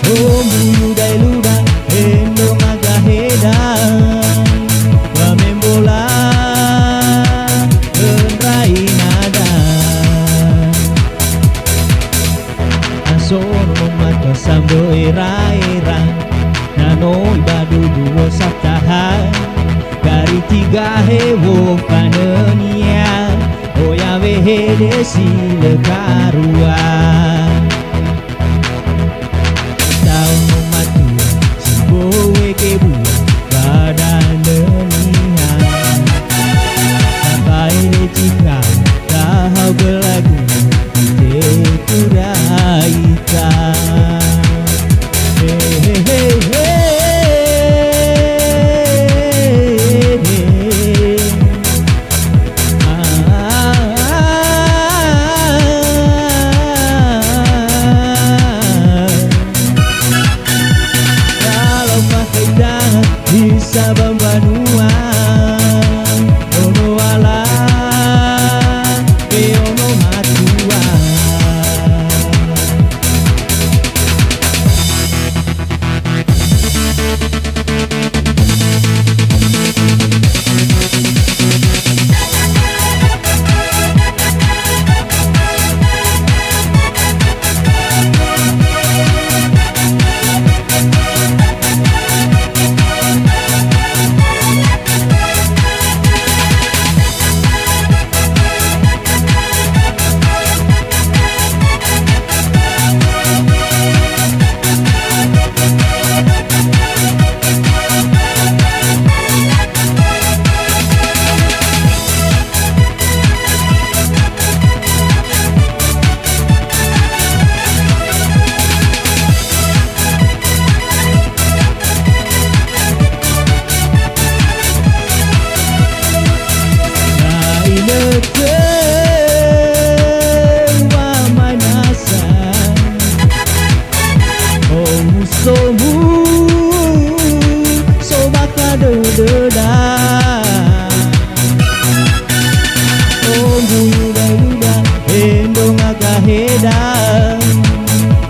Oh muyudai luda endong agaheda pamembola enrai nada asono mata sambo era nanoi badu duo satahan dari tiga hewo panenia oya wehede sile karuan tahun matu simbowe kebuya badan denihan sampai lecika tahau belagu tekuraita Sabang Banua ono ala pe ono matua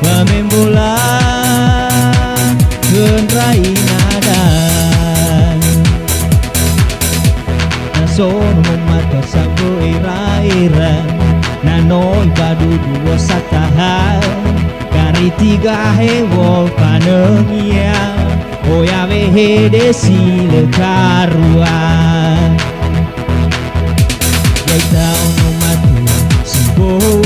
pamembola genrai nada nasono mata sambo era nanoi badu duo satahan kari tiga hewo panengia oya wehede sile karuan yai tau no matu simbo